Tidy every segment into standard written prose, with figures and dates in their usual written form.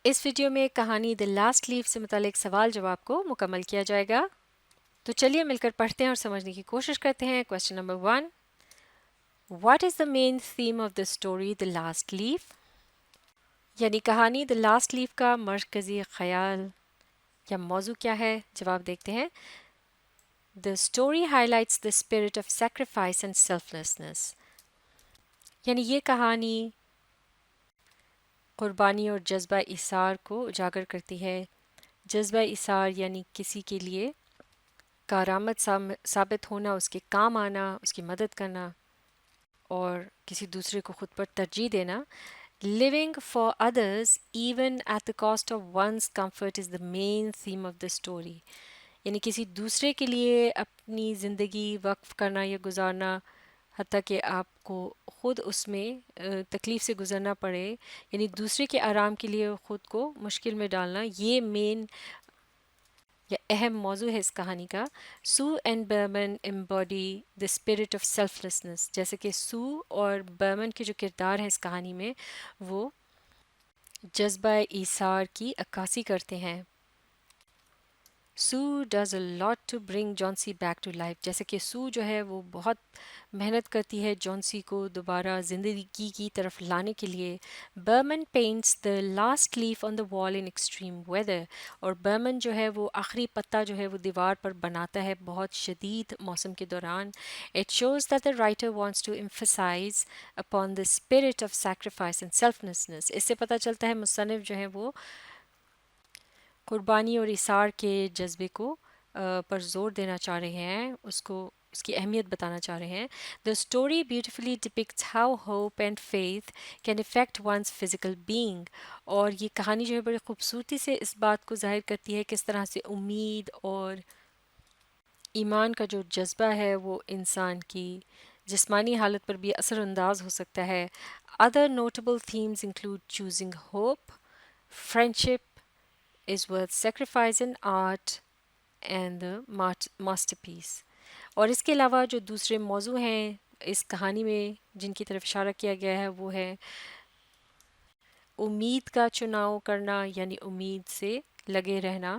اس video میں کہانی دی last leaf سے متعلق سوال جواب کو مکمل کیا جائے گا. تو چلیے مل کر پڑھتے ہیں اور سمجھنے کی کوشش کرتے ہیں. Question number 1. What is the main theme of the story the last leaf? یعنی کہانی دی لاسٹ لیف کا مرکزی خیال یا موضوع کیا ہے؟ جواب دیکھتے ہیں. The story highlights the spirit of sacrifice and selflessness. یعنی یہ کہانی قربانی اور جذبہ ایثار کو اجاگر کرتی ہے. جذبہ ایثار یعنی کسی کے لیے کارآمد ثابت ہونا، اس کے کام آنا، اس کی مدد کرنا اور کسی دوسرے کو خود پر ترجیح دینا. Living for others even at the cost of one's comfort is the main theme of the story. یعنی کسی دوسرے کے لیے اپنی زندگی وقف کرنا یا گزارنا، حتیٰ کہ آپ کو خود اس میں تکلیف سے گزرنا پڑے، یعنی دوسرے کے آرام کے لیے خود کو مشکل میں ڈالنا، یہ مین یا اہم موضوع ہے اس کہانی کا. Sue and Behrman embody the spirit of selflessness. جیسے کہ سو اور برمن کے جو کردار ہیں اس کہانی میں، وہ جذبہ ایثار کی عکاسی کرتے ہیں. Sue does a lot to bring Johnsy back to life. جیسے کہ سو جو ہے وہ بہت محنت کرتی ہے جانسی کو دوبارہ زندگی کی طرف لانے کے لیے. Behrman paints the last leaf on the wall in extreme weather. اور برمن جو ہے وہ آخری پتا جو ہے وہ دیوار پر بناتا ہے بہت شدید موسم کے دوران. It shows that the writer wants to emphasise upon the spirit of sacrifice and selflessness. اس سے پتہ چلتا ہے مصنف جو ہے وہ قربانی اور ایثار کے جذبے کو پر زور دینا چاہ رہے ہیں، اس کی اہمیت بتانا چاہ رہے ہیں. The story beautifully depicts how hope and faith can affect one's physical being. اور یہ کہانی جو ہے بڑی خوبصورتی سے اس بات کو ظاہر کرتی ہے کس طرح سے امید اور ایمان کا جو جذبہ ہے وہ انسان کی جسمانی حالت پر بھی اثر انداز ہو سکتا ہے. Other notable themes include choosing hope, friendship is worth sacrifice in art and the masterpiece. اور اس کے علاوہ جو دوسرے موضوع ہیں اس کہانی میں جن کی طرف اشارہ کیا گیا ہے وہ ہے امید کا چناؤ کرنا، یعنی امید سے لگے رہنا،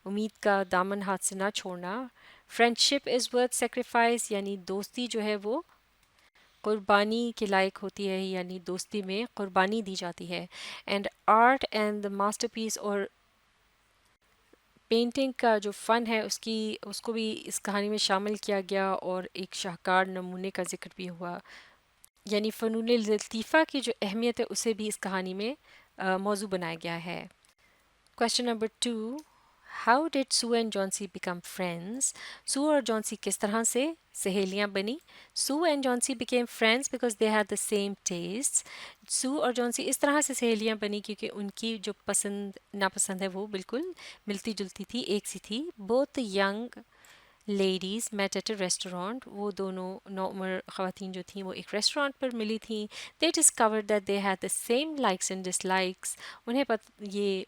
امید کا دامن ہاتھ سے نہ چھوڑنا. فرینڈشپ از ورتھ سیکریفائس، یعنی دوستی جو ہے وہ قربانی کے لائق ہوتی ہے، یعنی دوستی میں قربانی دی جاتی ہے. And art and the masterpiece, اور پینٹنگ کا جو فن ہے اس کو بھی اس کہانی میں شامل کیا گیا اور ایک شاہکار نمونے کا ذکر بھی ہوا. یعنی فنون لطیفہ کی جو اہمیت ہے اسے بھی اس کہانی میں موضوع بنایا گیا ہے. Question number 2. How did Sue and Johnsy become friends? Sue اور جانسی کس طرح سے سہیلیاں بنی؟ Sue and Johnsy became friends because they had the same taste. Sue اور جانسی اس طرح سے سہیلیاں بنی کیونکہ ان کی جو پسند ناپسند ہے وہ بالکل ملتی جلتی تھی، ایک سی تھی. Both young ladies meet at a restaurant. وہ دونوں نوعمر خواتین جو تھیں وہ ایک ریسٹورانٹ پر ملی تھیں. They discovered that they had the same likes and dislikes. انہیں یہ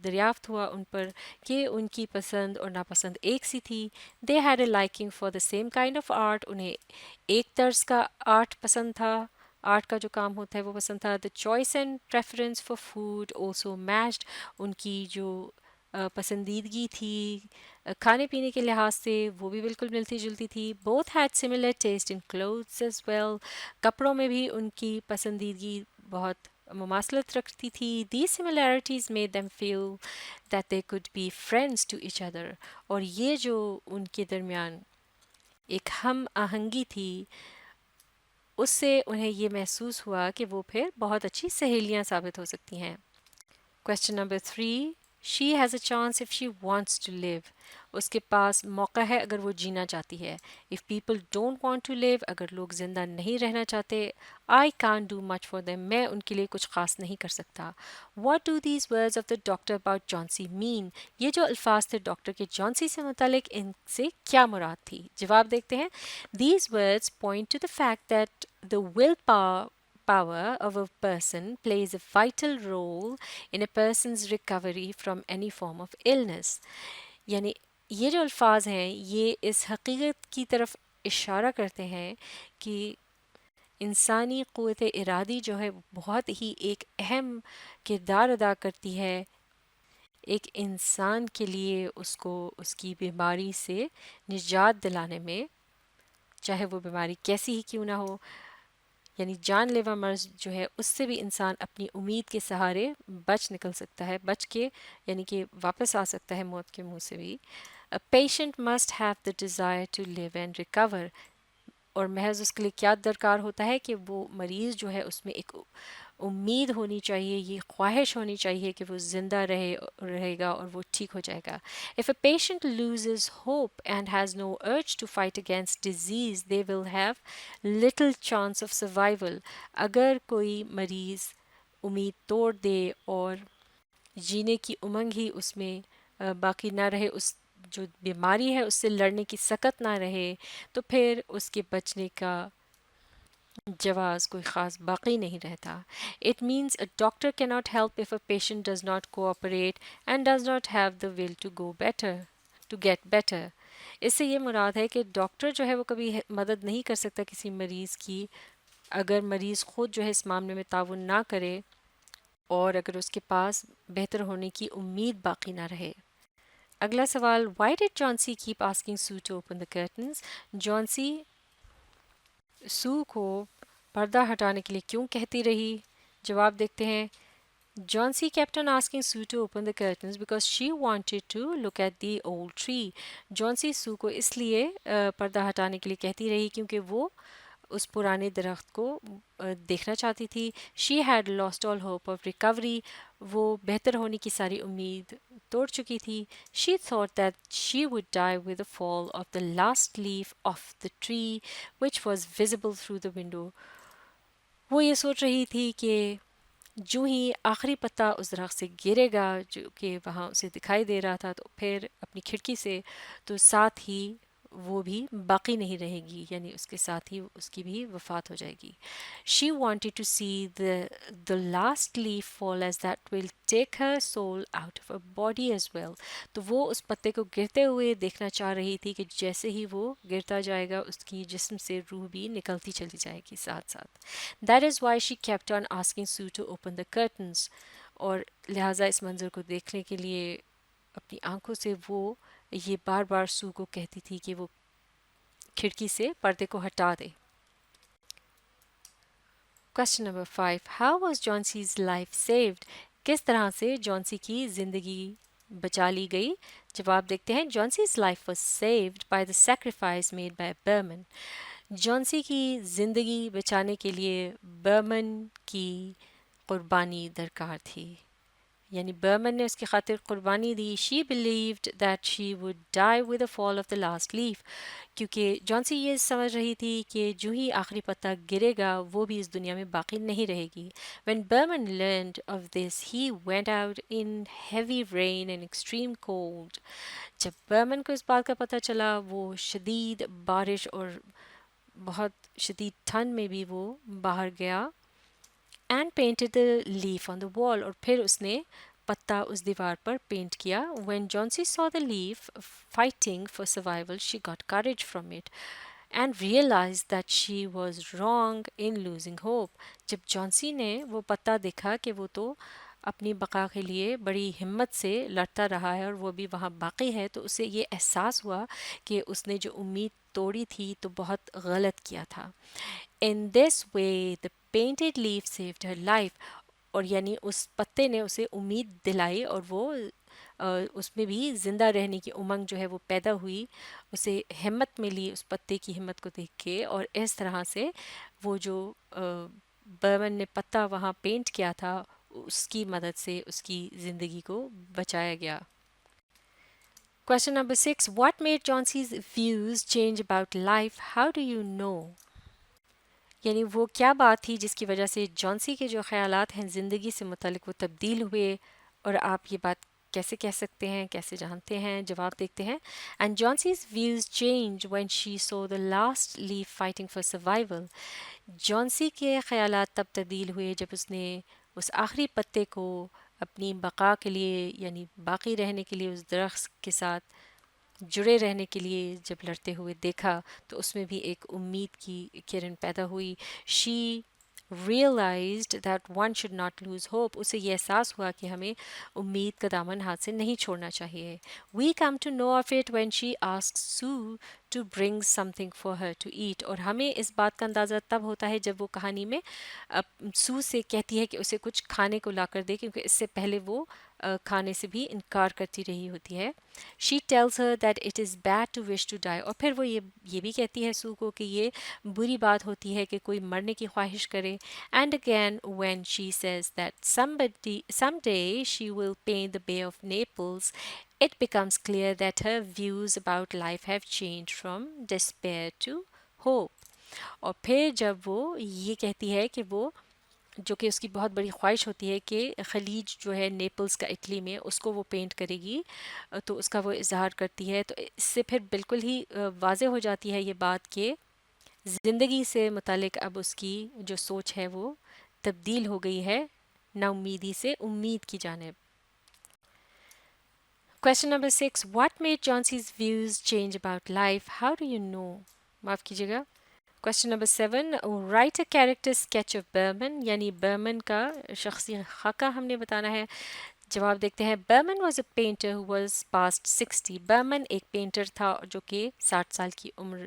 دریافت ہوا ان پر کہ ان کی پسند اور ناپسند ایک سی تھی. They had a liking for the same kind of art. انہیں ایک طرز کا آرٹ پسند تھا، آرٹ کا جو کام ہوتا ہے وہ پسند تھا. The choice and preference for food also matched. ان کی جو پسندیدگی تھی کھانے پینے کے لحاظ سے وہ بھی بالکل ملتی جلتی تھی. Both had similar taste in clothes as well. کپڑوں میں بھی ان کی پسندیدگی بہت مماثلت رکھتی تھی. These similarities made them feel that they could be friends to each other. اور یہ جو ان کے درمیان ایک ہم آہنگی تھی اس سے انہیں یہ محسوس ہوا کہ وہ پھر بہت اچھی سہیلیاں ثابت ہو سکتی ہیں. Question number 3. She has a chance if she wants to live. اس کے پاس موقع ہے اگر وہ جینا چاہتی ہے. If people don't want to live, اگر لوگ زندہ نہیں رہنا چاہتے, I can't do much for them. میں ان کے لیے کچھ خاص نہیں کر سکتا. What do these words of the doctor about Chauncey mean? یہ جو الفاظ تھے ڈاکٹر کے جانسی سے متعلق، ان سے کیا مراد تھی؟ جواب دیکھتے ہیں. These words point to the fact that the willpower of a person plays a vital role in a person's recovery from any form of illness. یعنی یہ جو الفاظ ہیں یہ اس حقیقت کی طرف اشارہ کرتے ہیں کہ انسانی قوت ارادی جو ہے بہت ہی ایک اہم کردار ادا کرتی ہے ایک انسان کے لیے اس کو اس کی بیماری سے نجات دلانے میں، چاہے وہ بیماری کیسی ہی کیوں نہ ہو، یعنی جان لیوا مرض جو ہے اس سے بھی انسان اپنی امید کے سہارے بچ نکل سکتا ہے، بچ کے یعنی کہ واپس آ سکتا ہے موت کے منہ سے بھی۔ A patient must have the desire to live and recover، اور محض اس کے لیے کیا درکار ہوتا ہے کہ وہ مریض جو ہے اس میں ایک امید ہونی چاہیے، یہ خواہش ہونی چاہیے کہ وہ زندہ رہے گا اور وہ ٹھیک ہو جائے گا۔ If a patient loses hope and has no urge to fight against disease, they will have little chance of survival۔ اگر کوئی مریض امید توڑ دے اور جینے کی امنگ ہی اس میں باقی نہ رہے، اس جو بیماری ہے اس سے لڑنے کی سکت نہ رہے، تو پھر اس کے بچنے کا جواز کوئی خاص باقی نہیں رہتا۔ It means a doctor cannot help if a patient does not cooperate and does not have the will to get better۔ اس سے یہ مراد ہے کہ ڈاکٹر جو ہے وہ کبھی مدد نہیں کر سکتا کسی مریض کی اگر مریض خود جو ہے اس معاملے میں تعاون نہ کرے اور اگر اس کے پاس بہتر ہونے کی امید باقی نہ رہے۔ اگلا سوال، Why did Johnsy keep asking Sue to open the curtains؟ جونسی سو کو پردہ ہٹانے کے لیے کیوں کہتی رہی؟ جواب دیکھتے ہیں۔ Johnsy kept on asking Sue to open the curtains because she wanted to look at the old tree۔ جونسی سو کو اس لیے پردہ ہٹانے کے لیے کہتی رہی کیونکہ وہ اس پرانے درخت کو دیکھنا چاہتی تھی۔ She had lost all hope of recovery۔ وہ بہتر ہونے کی ساری امید توڑ چکی تھی۔ She thought that she would die with the fall of the last leaf of the tree which was visible through the window۔ وہ یہ سوچ رہی تھی کہ جو ہی آخری پتا اس درخت سے گرے گا جو کہ وہاں اسے دکھائی دے رہا تھا تو پھر اپنی کھڑکی سے، تو ساتھ ہی وہ بھی باقی نہیں رہے گی، یعنی اس کے ساتھ ہی اس کی بھی وفات ہو جائے گی۔ She wanted to see the last leaf fall as that will take her soul out of her body as well۔ تو وہ اس پتے کو گرتے ہوئے دیکھنا چاہ رہی تھی کہ جیسے ہی وہ گرتا جائے گا اس کی جسم سے روح بھی نکلتی چلی جائے گی ساتھ ساتھ۔ That is why she kept on asking Sue to open the curtains۔ اور لہٰذا اس منظر کو دیکھنے کے لیے اپنی آنکھوں سے وہ یہ بار بار سو کو کہتی تھی کہ وہ کھڑکی سے پردے کو ہٹا دے۔ Question number 5، How was Johnson's life saved؟ کس طرح سے جونسی کی زندگی بچا لی گئی؟ جواب دیکھتے ہیں۔ Johnson's life was saved by the sacrifice made by Berman۔ جونسی کی زندگی بچانے کے لیے برمن کی قربانی درکار تھی، یعنی برمن نے اس کی خاطر قربانی دی۔ She believed that she would die with the fall of the last leaf۔ کیونکہ جونسی یہ سمجھ رہی تھی کہ جو ہی آخری پتا گرے گا وہ بھی اس دنیا میں باقی نہیں رہے گی۔ When Berman learned of this he went out in heavy rain and extreme cold۔ جب برمن کو اس بات کا پتہ چلا وہ شدید بارش اور بہت شدید ٹھنڈ میں بھی وہ باہر گیا۔ And painted the leaf on the wall، اور پھر اس نے پتا اس دیوار پر پینٹ کیا۔ When Johnsy saw the leaf fighting for survival she got courage from it and realized that she was wrong in losing hope۔ جب جونسی نے وہ پتا دیکھا کہ وہ تو اپنی بقا کے لیے بڑی ہمت سے لڑتا رہا ہے اور وہ بھی وہاں باقی ہے، تو اسے یہ احساس ہوا کہ اس نے جو امید توڑی تھی تو بہت غلط کیا تھا۔ In this way the painted leaf saved her life۔ اور یعنی اس پتے نے اسے امید دلائی اور وہ اس میں بھی زندہ رہنے کی امنگ جو ہے وہ پیدا ہوئی، اسے ہمت ملی اس پتے کی ہمت کو دیکھ کے، اور اس طرح سے وہ جو برمن نے پتا وہاں پینٹ کیا تھا اس کی مدد سے اس کی زندگی کو بچایا گیا۔ Question number 6، What made Johnson's views change about life؟ How do you know؟ یعنی وہ کیا بات تھی جس کی وجہ سے جونسی کے جو خیالات ہیں زندگی سے متعلق وہ تبدیل ہوئے، اور آپ یہ بات کیسے کہہ سکتے ہیں، کیسے جانتے ہیں؟ جواب دیکھتے ہیں۔ And Johnson's views changed when she saw the last leaf fighting for survival۔ جونسی کے خیالات تب تبدیل ہوئے جب اس نے اس آخری پتے کو اپنی بقا کے لیے یعنی باقی رہنے کے لیے اس درخت کے ساتھ جڑے رہنے کے لیے جب لڑتے ہوئے دیکھا تو اس میں بھی ایک امید کی کرن پیدا ہوئی. شی realized that one should not lose hope. اسے یہ احساس ہوا کہ ہمیں امید کا دامن ہاتھ سے نہیں چھوڑنا چاہیے. We come to know of it when she asks Sue to bring something for her to eat. اور ہمیں اس بات کا اندازہ تب ہوتا ہے جب وہ کہانی میں سو سے کہتی ہے کہ اسے کچھ کھانے کو لا کر دے، کیونکہ اس سے پہلے وہ کھانے سے بھی انکار کرتی رہی ہوتی ہے. She tells her that it is bad to wish to die. اور پھر وہ یہ بھی کہتی ہے سو کو کہ یہ بری بات ہوتی ہے کہ کوئی مرنے کی خواہش کرے. And again when she says that someday she will paint the Bay of Naples, it becomes clear that her views about life have changed from despair to hope. اور پھر جب وہ یہ کہتی ہے کہ وہ جو کہ اس کی بہت بڑی خواہش ہوتی ہے کہ خلیج جو ہے نیپلز کا اٹلی میں اس کو وہ پینٹ کرے گی, تو اس کا وہ اظہار کرتی ہے. تو اس سے پھر بالکل ہی واضح ہو جاتی ہے یہ بات کہ زندگی سے متعلق اب اس کی جو سوچ ہے وہ تبدیل ہو گئی ہے نا امیدی سے امید کی جانب. Question number 6. What made Chauncey's views change about life? How do you know? معاف کیجیے گا. Question number 7. Write a character sketch of Berman. یعنی برمن کا شخصی خاکہ ہم نے بتانا ہے. جواب دیکھتے ہیں. Berman was a painter who was past 60. Burman ایک پینٹر تھا جو کہ 60 سال کی عمر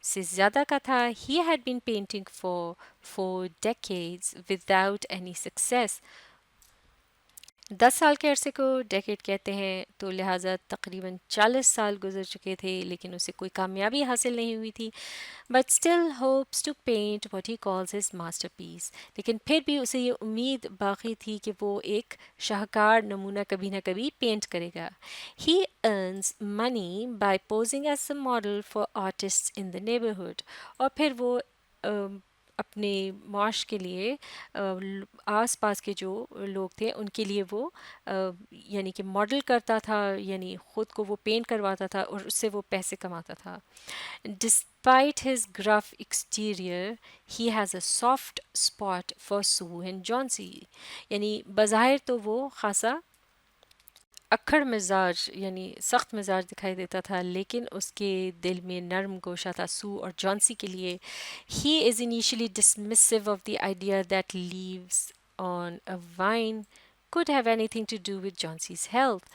سے زیادہ کا تھا. He had been painting for decades without any success. 10 سال کے عرصے کو ڈیکیڈ کہتے ہیں, تو لہٰذا تقریباً 40 سال گزر چکے تھے لیکن اسے کوئی کامیابی حاصل نہیں ہوئی تھی. But still hopes to paint what he calls his masterpiece. لیکن پھر بھی اسے یہ امید باقی تھی کہ وہ ایک شاہکار نمونہ کبھی نہ کبھی پینٹ کرے گا. He earns money by posing as a model for artist in the neighbourhood. اور پھر وہ اپنے معاش کے لیے آس پاس کے جو لوگ تھے ان کے لیے وہ یعنی کہ ماڈل کرتا تھا, یعنی خود کو وہ پینٹ کرواتا تھا اور اس سے وہ پیسے کماتا تھا. Despite his gruff exterior, he has a soft spot for Sue and Johnsy. یعنی بظاہر تو وہ خاصا اکھڑ مزاج یعنی سخت مزاج دکھائی دیتا تھا, لیکن اس کے دل میں نرم گوشہ تھا سو اور جانسی کے لیے. He is initially dismissive of the idea that leaves on a vine could have anything to do with Johnsy's health.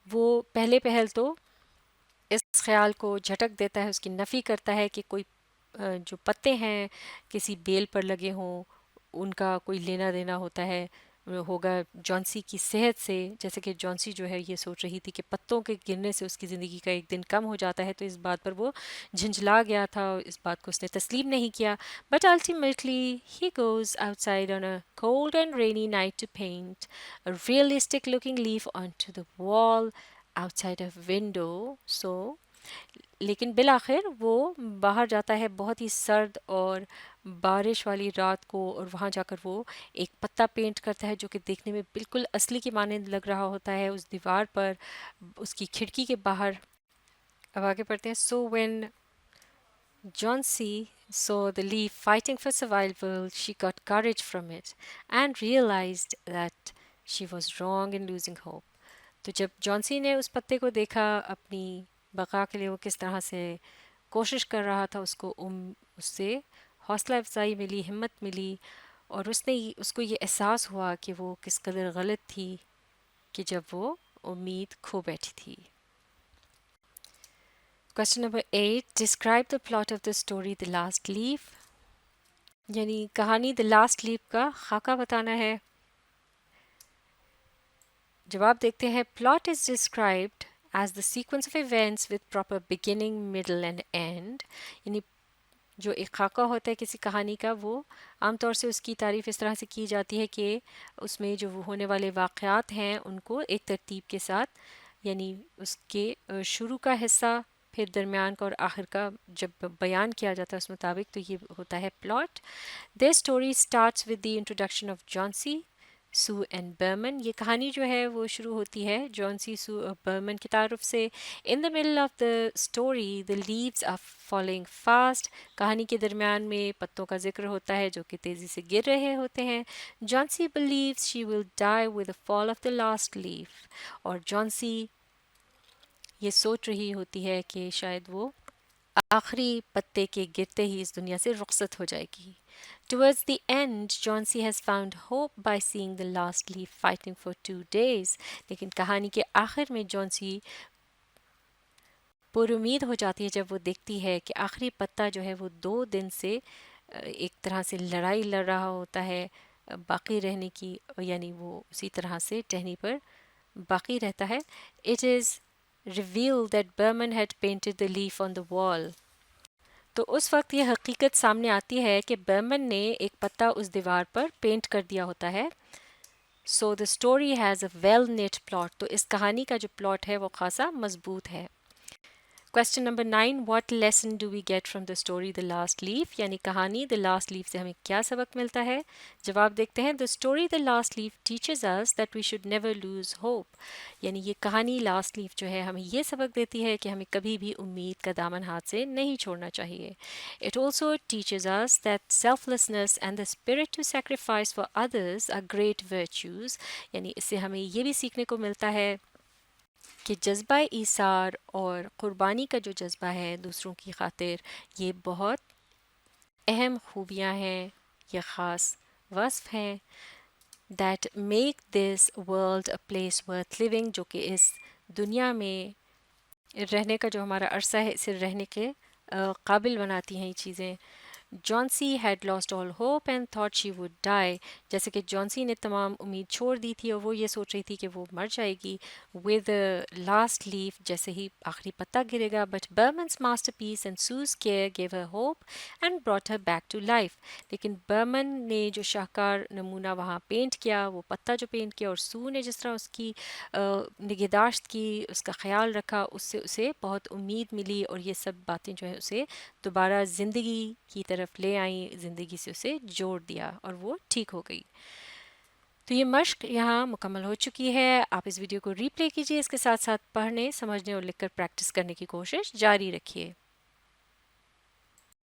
وہ پہلے پہل تو اس خیال کو جھٹک دیتا ہے, اس کی نفی کرتا ہے کہ کوئی جو پتے ہیں کسی بیل پر لگے ہوں ان کا کوئی لینا دینا ہوگا جانسی کی صحت سے. جیسے کہ جانسی جو ہے یہ سوچ رہی تھی کہ پتوں کے گرنے سے اس کی زندگی کا ایک دن کم ہو جاتا ہے, تو اس بات پر وہ جھنجھلا گیا تھا, اس بات کو اس نے تسلیم نہیں کیا. But ultimately he goes outside on a cold and rainy night to paint a realistic looking leaf on to the wall outside a window. So لیکن بالآخر وہ باہر جاتا ہے بہت ہی سرد اور بارش والی رات کو, اور وہاں جا کر وہ ایک پتا پینٹ کرتا ہے جو کہ دیکھنے میں بالکل اصلی کی مانند لگ رہا ہوتا ہے اس دیوار پر اس کی کھڑکی کے باہر. اب آگے پڑھتے ہیں. So when Johnsy saw the leaf fighting for survival, she got courage from it and realized that she was wrong in losing hope. تو جب جانسی نے اس پتے کو دیکھا اپنی بقا کے لیے وہ کس طرح سے کوشش کر رہا تھا, اس سے حوصلہ افزائی ملی, ہمت ملی, اور اس کو یہ احساس ہوا کہ وہ کس قدر غلط تھی کہ جب وہ امید کھو بیٹھی تھی. Question number 8. Describe the plot of the story The Last Leaf. یعنی کہانی The Last Leaf کا خاکہ بتانا ہے. جواب دیکھتے ہیں. Plot is described as the sequence of events with proper beginning, middle and end. یعنی جو ایک خاکہ ہوتا ہے کسی کہانی کا, وہ عام طور سے اس کی تعریف اس طرح سے کی جاتی ہے کہ اس میں جو ہونے والے واقعات ہیں ان کو ایک ترتیب کے ساتھ, یعنی اس کے شروع کا حصہ, پھر درمیان کا اور آخر کا جب بیان کیا جاتا ہے اس مطابق, تو یہ ہوتا ہے plot. This story starts with the introduction of Johnsy, Sue and Behrman. یہ کہانی جو ہے وہ شروع ہوتی ہے جانسی, سو اور برمن کی تعارف سے. In the middle of the story the leaves are falling fast. کہانی کے درمیان میں پتوں کا ذکر ہوتا ہے جو کہ تیزی سے گر رہے ہوتے ہیں. جانسی believes she will die with the fall of the last leaf. اور جانسی یہ سوچ رہی ہوتی ہے کہ شاید وہ آخری پتے کے گرتے ہی اس دنیا سے رخصت ہو جائے گی. Towards the end, Johnsy has found hope by seeing the last leaf fighting for 2 days. لیکن کہانی کے آخر میں جونسی پر امید ہو جاتی ہے جب وہ دیکھتی ہے کہ آخری پتا جو ہے وہ 2 دن سے ایک طرح سے لڑائی لڑ رہا ہوتا ہے باقی رہنے کی، یعنی وہ اسی طرح سے ٹہنی پر باقی رہتا ہے. It is revealed that Berman had painted the leaf on the wall. تو اس وقت یہ حقیقت سامنے آتی ہے کہ برمن نے ایک پتا اس دیوار پر پینٹ کر دیا ہوتا ہے. So the story has a well knit plot. تو اس کہانی کا جو پلاٹ ہے وہ خاصا مضبوط ہے. Question number 9. What lesson do we get from the story The Last Leaf? یعنی کہانی The Last Leaf سے ہمیں کیا سبق ملتا ہے؟ جواب دیکھتے ہیں. The story The Last Leaf teaches us that we should never lose hope. یعنی یہ کہانی Last Leaf جو ہے ہمیں یہ سبق دیتی ہے کہ ہمیں کبھی بھی امید کا دامن ہاتھ سے نہیں چھوڑنا چاہیے. It also teaches us that selflessness and the spirit to sacrifice for others are great virtues. یعنی اس سے ہمیں یہ بھی سیکھنے کو ملتا ہے کہ جذبہ ایثار اور قربانی کا جو جذبہ ہے دوسروں کی خاطر، یہ بہت اہم خوبیاں ہیں، یہ خاص وصف ہیں that make this world a place worth living, جو کہ اس دنیا میں رہنے کا جو ہمارا عرصہ ہے اسے رہنے کے قابل بناتی ہیں یہ چیزیں. Johnsy had lost all hope and thought she would die. جیسے کہ جونسی نے تمام امید چھوڑ دی تھی اور وہ یہ سوچ رہی تھی کہ وہ مر جائے گی. ود لاسٹ لیف، جیسے ہی آخری پتا گرے گا. But Behrman's masterpiece and Sue's care gave her hope and brought her back to life. لیکن برمن نے جو شاہکار نمونہ وہاں پینٹ کیا، وہ پتا جو پینٹ کیا، اور سو نے جس طرح اس کی نگہداشت کی، اس کا خیال رکھا، اس سے اسے بہت امید ملی، اور یہ سب باتیں جو ہے اسے دوبارہ زندگی کی طرف لے آئیں، زندگی سے اسے جوڑ دیا اور وہ ٹھیک ہو گئی. تو یہ مشق یہاں مکمل ہو چکی ہے. آپ اس ویڈیو کو ری پلے کیجیے، اس کے ساتھ ساتھ پڑھنے، سمجھنے اور لکھ کر پریکٹس کرنے کی کوشش جاری رکھیے.